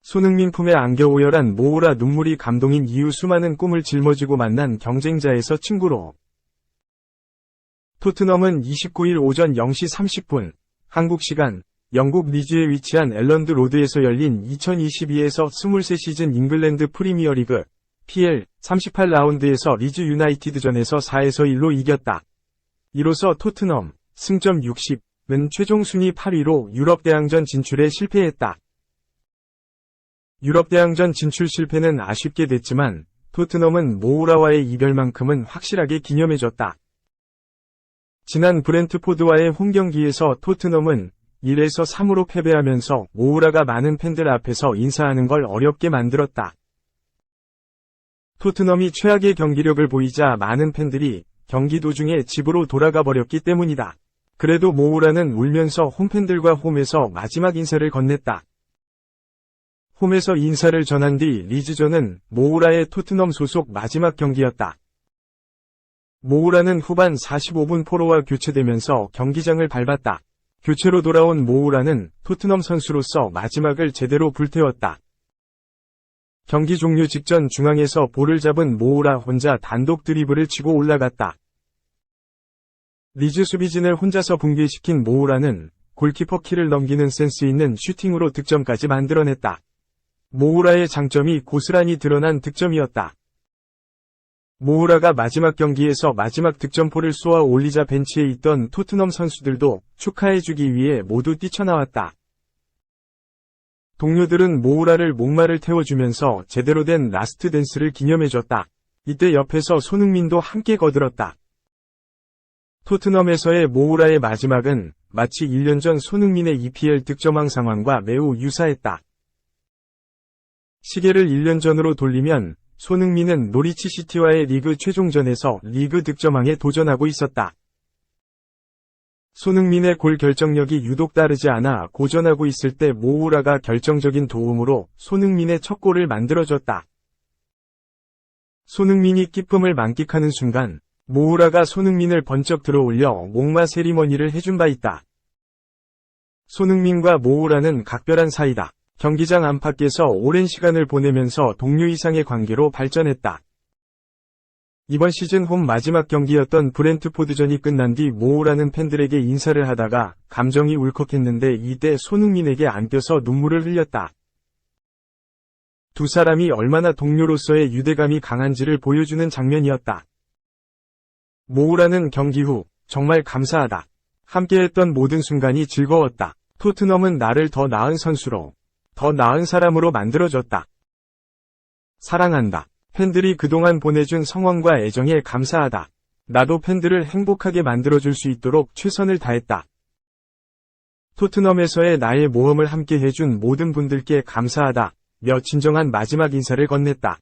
손흥민 품에 안겨 오열한 모우라 눈물이 감동인 이유 수많은 꿈을 짊어지고 만난 경쟁자에서 친구로. 토트넘은 29일 오전 0시 30분, 한국 시간, 영국 리즈에 위치한 엘런드 로드에서 열린 2022에서 23시즌 잉글랜드 프리미어리그 PL 38라운드에서 리즈 유나이티드전에서 4-1로 이겼다. 이로써 토트넘 승점 60은 최종 순위 8위로 유럽 대항전 진출에 실패했다. 유럽 대항전 진출 실패는 아쉽게 됐지만 토트넘은 모우라와의 이별만큼은 확실하게 기념해줬다. 지난 브렌트포드와의 홈경기에서 토트넘은 1-3으로 패배하면서 모우라가 많은 팬들 앞에서 인사하는 걸 어렵게 만들었다. 토트넘이 최악의 경기력을 보이자 많은 팬들이 경기 도중에 집으로 돌아가 버렸기 때문이다. 그래도 모우라는 울면서 홈팬들과 홈에서 마지막 인사를 건넸다. 홈에서 인사를 전한 뒤 리즈전은 모우라의 토트넘 소속 마지막 경기였다. 모우라는 후반 45분 포로와 교체되면서 경기장을 밟았다. 교체로 돌아온 모우라는 토트넘 선수로서 마지막을 제대로 불태웠다. 경기 종료 직전 중앙에서 볼을 잡은 모우라 혼자 단독 드리블을 치고 올라갔다. 리즈 수비진을 혼자서 붕괴시킨 모우라는 골키퍼 키를 넘기는 센스 있는 슈팅으로 득점까지 만들어냈다. 모우라의 장점이 고스란히 드러난 득점이었다. 모우라가 마지막 경기에서 마지막 득점포를 쏘아 올리자 벤치에 있던 토트넘 선수들도 축하해주기 위해 모두 뛰쳐나왔다. 동료들은 모우라를 목마를 태워주면서 제대로 된 라스트 댄스를 기념해줬다. 이때 옆에서 손흥민도 함께 거들었다. 토트넘에서의 모우라의 마지막은 마치 1년 전 손흥민의 EPL 득점왕 상황과 매우 유사했다. 시계를 1년 전으로 돌리면 손흥민은 노리치 시티와의 리그 최종전에서 리그 득점왕에 도전하고 있었다. 손흥민의 골 결정력이 유독 따르지 않아 고전하고 있을 때 모우라가 결정적인 도움으로 손흥민의 첫 골을 만들어줬다. 손흥민이 기쁨을 만끽하는 순간 모우라가 손흥민을 번쩍 들어올려 목마 세리머니를 해준 바 있다. 손흥민과 모우라는 각별한 사이다. 경기장 안팎에서 오랜 시간을 보내면서 동료 이상의 관계로 발전했다. 이번 시즌 홈 마지막 경기였던 브렌트포드전이 끝난 뒤 모우라는 팬들에게 인사를 하다가 감정이 울컥했는데 이때 손흥민에게 안겨서 눈물을 흘렸다. 두 사람이 얼마나 동료로서의 유대감이 강한지를 보여주는 장면이었다. 모우라는 경기 후 정말 감사하다. 함께했던 모든 순간이 즐거웠다. 토트넘은 나를 더 나은 선수로 더 나은 사람으로 만들어줬다. 사랑한다. 팬들이 그동안 보내준 성원과 애정에 감사하다. 나도 팬들을 행복하게 만들어줄 수 있도록 최선을 다했다. 토트넘에서의 나의 모험을 함께 해준 모든 분들께 감사하다. 며 진정한 마지막 인사를 건넸다.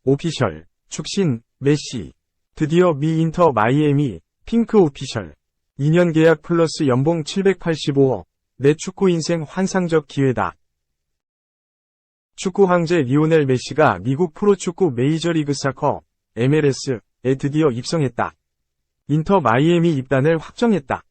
오피셜 축신 메시 드디어 미 인터 마이애미 핑크 오피셜 2년 계약 플러스 연봉 785억 내 축구 인생 환상적 기회다. 축구 황제 리오넬 메시가 미국 프로축구 메이저리그 사커 MLS에 드디어 입성했다. 인터 마이애미 입단을 확정했다.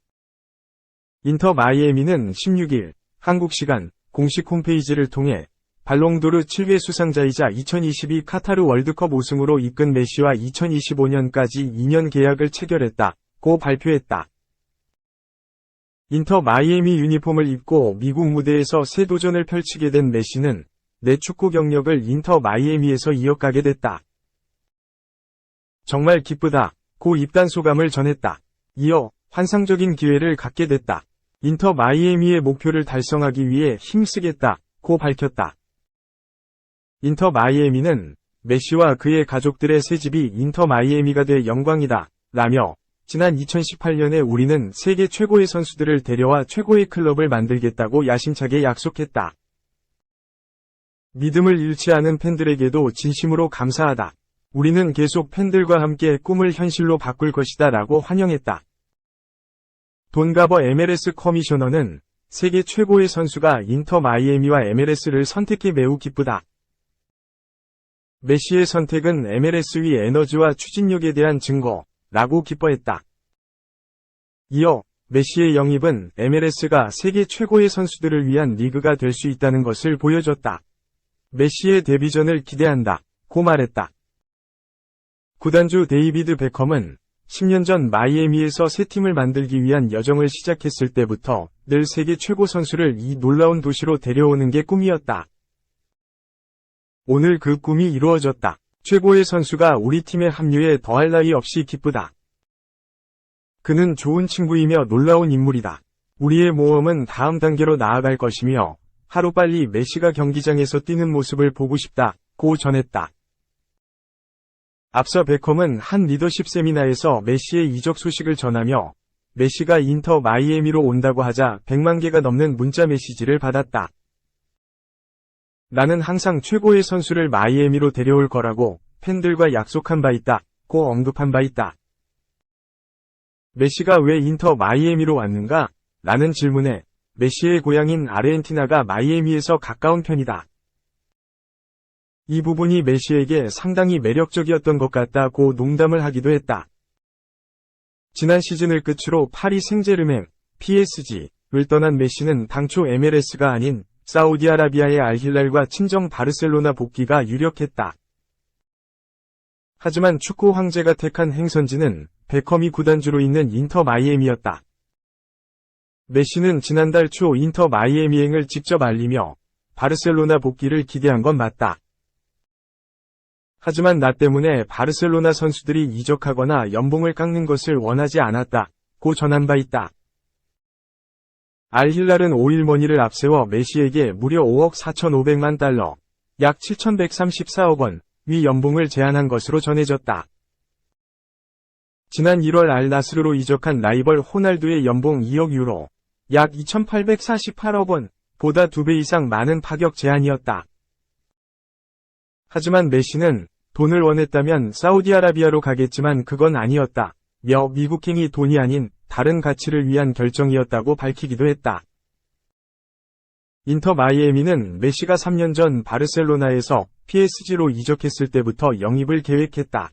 인터 마이애미는 16일 한국 시간 공식 홈페이지를 통해 발롱도르 7회 수상자이자 2022 카타르 월드컵 우승으로 이끈 메시와 2025년까지 2년 계약을 체결했다고 발표했다. 인터 마이애미 유니폼을 입고 미국 무대에서 새 도전을 펼치게 된 메시는 내 축구 경력을 인터 마이애미에서 이어가게 됐다. 정말 기쁘다고 입단 소감을 전했다. 이어 환상적인 기회를 갖게 됐다. 인터 마이애미의 목표를 달성하기 위해 힘쓰겠다고 밝혔다. 인터 마이애미는 메시와 그의 가족들의 새집이 인터 마이애미가 돼 영광이다 라며 지난 2018년에 우리는 세계 최고의 선수들을 데려와 최고의 클럽을 만들겠다고 야심차게 약속했다. 믿음을 잃지 않은 팬들에게도 진심으로 감사하다. 우리는 계속 팬들과 함께 꿈을 현실로 바꿀 것이다 라고 환영했다. 돈 가버 MLS 커미셔너는 세계 최고의 선수가 인터 마이애미와 MLS를 선택해 매우 기쁘다. 메시의 선택은 MLS 위 에너지와 추진력에 대한 증거, 라고 기뻐했다. 이어 메시의 영입은 MLS가 세계 최고의 선수들을 위한 리그가 될 수 있다는 것을 보여줬다. 메시의 데뷔전을 기대한다. 고 말했다. 구단주 데이비드 베컴은 10년 전 마이애미에서 새 팀을 만들기 위한 여정을 시작했을 때부터 늘 세계 최고 선수를 이 놀라운 도시로 데려오는 게 꿈이었다. 오늘 그 꿈이 이루어졌다. 최고의 선수가 우리 팀에 합류해 더할 나위 없이 기쁘다. 그는 좋은 친구이며 놀라운 인물이다. 우리의 모험은 다음 단계로 나아갈 것이며 하루빨리 메시가 경기장에서 뛰는 모습을 보고 싶다. 고 전했다. 앞서 베컴은 한 리더십 세미나에서 메시의 이적 소식을 전하며 메시가 인터 마이애미로 온다고 하자 100만 개가 넘는 문자 메시지를 받았다. 나는 항상 최고의 선수를 마이애미로 데려올 거라고 팬들과 약속한 바 있다. 고 언급한 바 있다. 메시가 왜 인터 마이애미로 왔는가? 라는 질문에 메시의 고향인 아르헨티나가 마이애미에서 가까운 편이다. 이 부분이 메시에게 상당히 매력적이었던 것 같다고 농담을 하기도 했다. 지난 시즌을 끝으로 파리 생제르맹, PSG를 떠난 메시는 당초 MLS가 아닌 사우디아라비아의 알힐랄과 친정 바르셀로나 복귀가 유력했다. 하지만 축구 황제가 택한 행선지는 베컴이 구단주로 있는 인터 마이애미였다. 메시는 지난달 초 인터 마이애미행을 직접 알리며 바르셀로나 복귀를 기대한 건 맞다. 하지만 나 때문에 바르셀로나 선수들이 이적하거나 연봉을 깎는 것을 원하지 않았다. 고 전한 바 있다. 알힐랄은 오일머니를 앞세워 메시에게 무려 5억 4,500만 달러, 약 7,134억 원, 위 연봉을 제안한 것으로 전해졌다. 지난 1월 알나스르로 이적한 라이벌 호날두의 연봉 2억 유로, 약 2,848억 원, 보다 2배 이상 많은 파격 제안이었다. 하지만 메시는 돈을 원했다면 사우디아라비아로 가겠지만 그건 아니었다. 며 미국행이 돈이 아닌 다른 가치를 위한 결정이었다고 밝히기도 했다. 인터 마이애미는 메시가 3년 전 바르셀로나에서 PSG로 이적했을 때부터 영입을 계획했다.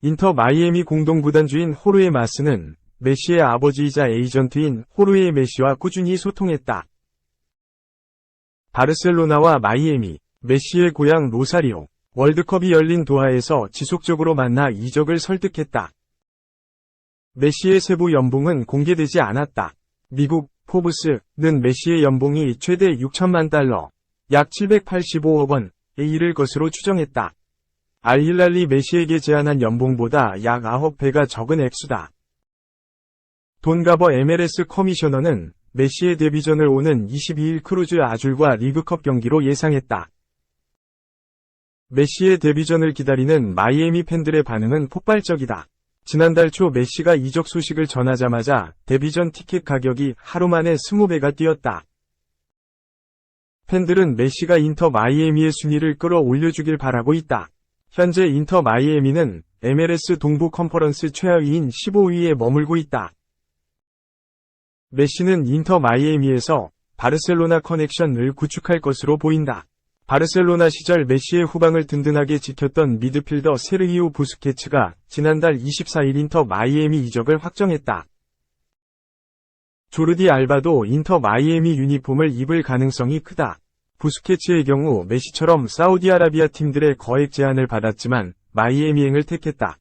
인터 마이애미 공동구단주인 호르헤 마스는 메시의 아버지이자 에이전트인 호르헤 메시와 꾸준히 소통했다. 바르셀로나와 마이애미, 메시의 고향 로사리오, 월드컵이 열린 도하에서 지속적으로 만나 이적을 설득했다. 메시의 세부 연봉은 공개되지 않았다. 미국 포브스는 메시의 연봉이 최대 6천만 달러, 약 785억 원에 이를 것으로 추정했다. 알힐랄이 메시에게 제안한 연봉보다 약 9배가 적은 액수다. 돈가버 MLS 커미셔너는 메시의 데뷔전을 오는 22일 크루즈 아줄과 리그컵 경기로 예상했다. 메시의 데뷔전을 기다리는 마이애미 팬들의 반응은 폭발적이다. 지난달 초 메시가 이적 소식을 전하자마자 데뷔전 티켓 가격이 하루 만에 20배가 뛰었다. 팬들은 메시가 인터 마이애미의 순위를 끌어올려주길 바라고 있다. 현재 인터 마이애미는 MLS 동부 컨퍼런스 최하위인 15위에 머물고 있다. 메시는 인터 마이애미에서 바르셀로나 커넥션을 구축할 것으로 보인다. 바르셀로나 시절 메시의 후방을 든든하게 지켰던 미드필더 세르히오 부스케츠가 지난달 24일 인터 마이애미 이적을 확정했다. 조르디 알바도 인터 마이애미 유니폼을 입을 가능성이 크다. 부스케츠의 경우 메시처럼 사우디아라비아 팀들의 거액 제안을 받았지만 마이애미행을 택했다.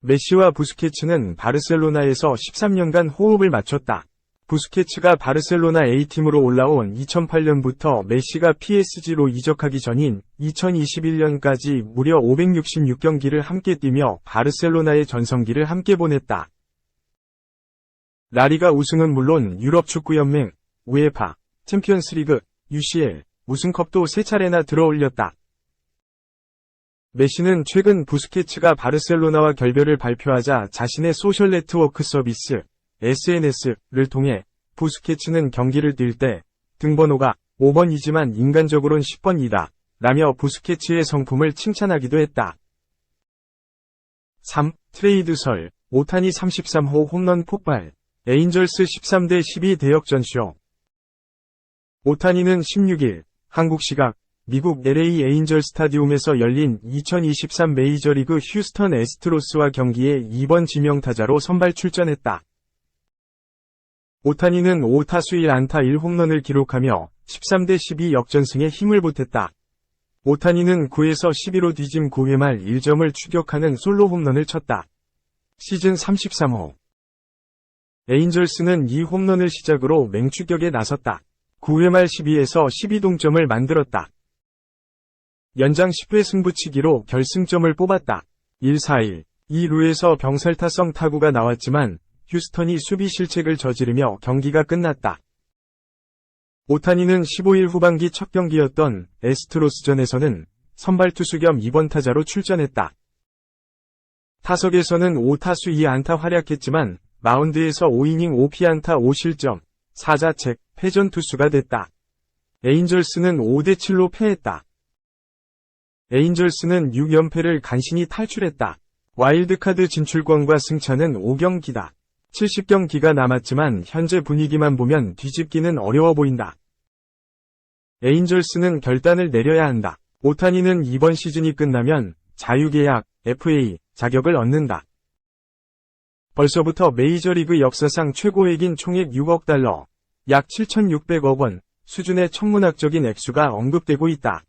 메시와 부스케츠는 바르셀로나에서 13년간 호흡을 맞췄다. 부스케츠가 바르셀로나 A팀으로 올라온 2008년부터 메시가 PSG로 이적하기 전인 2021년까지 무려 566경기를 함께 뛰며 바르셀로나의 전성기를 함께 보냈다. 라리가 우승은 물론 유럽축구연맹, 우에파, 챔피언스리그, UCL, 우승컵도 3차례나 들어올렸다. 메시는 최근 부스케츠가 바르셀로나와 결별을 발표하자 자신의 소셜 네트워크 서비스, SNS를 통해 부스케츠는 경기를 뛸 때 등번호가 5번이지만 인간적으론 10번이다 라며 부스케츠의 성품을 칭찬하기도 했다. 3. 트레이드설, 오타니 33호 홈런 폭발, 에인절스 13대12 대역전쇼. 오타니는 16일 한국 시각 미국 LA 에인절 스타디움에서 열린 2023 메이저리그 휴스턴 애스트로스와 경기에 2번 지명타자로 선발 출전했다. 오타니는 5타수 1안타 1홈런을 기록하며 13대12 역전승에 힘을 보탰다. 오타니는 9에서 12로 뒤진 9회 말 1점을 추격하는 솔로 홈런을 쳤다. 시즌 33호. 에인절스는 이 홈런을 시작으로 맹추격에 나섰다. 9회 말 12에서 12동점을 만들었다. 연장 10회 승부치기로 결승점을 뽑았다. 1-4-1. 2루에서 병살타성 타구가 나왔지만 휴스턴이 수비 실책을 저지르며 경기가 끝났다. 오타니는 15일 후반기 첫 경기였던 애스트로스전에서는 선발 투수 겸 2번 타자로 출전했다. 타석에서는 5타수 2안타 활약했지만 마운드에서 5이닝 5피안타 5실점, 4자책, 패전 투수가 됐다. 에인절스는 5대7로 패했다. 에인절스는 6연패를 간신히 탈출했다. 와일드카드 진출권과 승차는 5경기다. 70경기가 남았지만 현재 분위기만 보면 뒤집기는 어려워 보인다. 에인절스는 결단을 내려야 한다. 오타니는 이번 시즌이 끝나면 자유계약, FA, 자격을 얻는다. 벌써부터 메이저리그 역사상 최고액인 총액 6억 달러, 약 7,600억 원 수준의 천문학적인 액수가 언급되고 있다.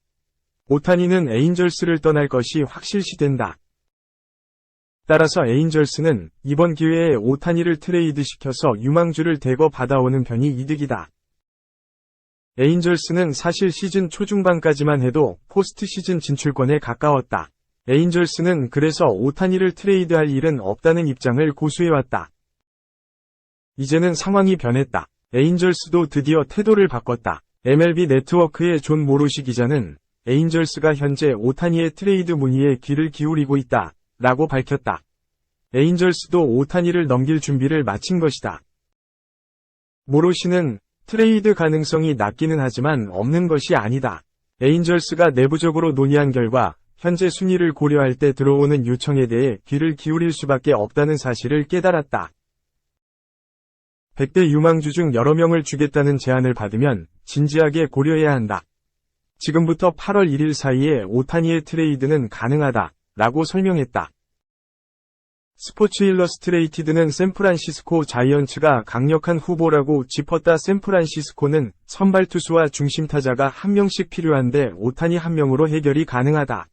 오타니는 에인절스를 떠날 것이 확실시된다. 따라서 에인절스는 이번 기회에 오타니를 트레이드시켜서 유망주를 대거 받아오는 편이 이득이다. 에인절스는 사실 시즌 초중반까지만 해도 포스트 시즌 진출권에 가까웠다. 에인절스는 그래서 오타니를 트레이드할 일은 없다는 입장을 고수해왔다. 이제는 상황이 변했다. 에인절스도 드디어 태도를 바꿨다. MLB 네트워크의 존 모로시 기자는 에인절스가 현재 오타니의 트레이드 문의에 귀를 기울이고 있다 라고 밝혔다. 에인절스도 오타니를 넘길 준비를 마친 것이다. 모로시는 트레이드 가능성이 낮기는 하지만 없는 것이 아니다. 에인절스가 내부적으로 논의한 결과 현재 순위를 고려할 때 들어오는 요청에 대해 귀를 기울일 수밖에 없다는 사실을 깨달았다. 100대 유망주 중 여러 명을 주겠다는 제안을 받으면 진지하게 고려해야 한다. 지금부터 8월 1일 사이에 오타니의 트레이드는 가능하다 라고 설명했다. 스포츠 일러스트레이티드는 샌프란시스코 자이언츠가 강력한 후보라고 짚었다. 샌프란시스코는 선발 투수와 중심 타자가 한 명씩 필요한데 오타니 한 명으로 해결이 가능하다.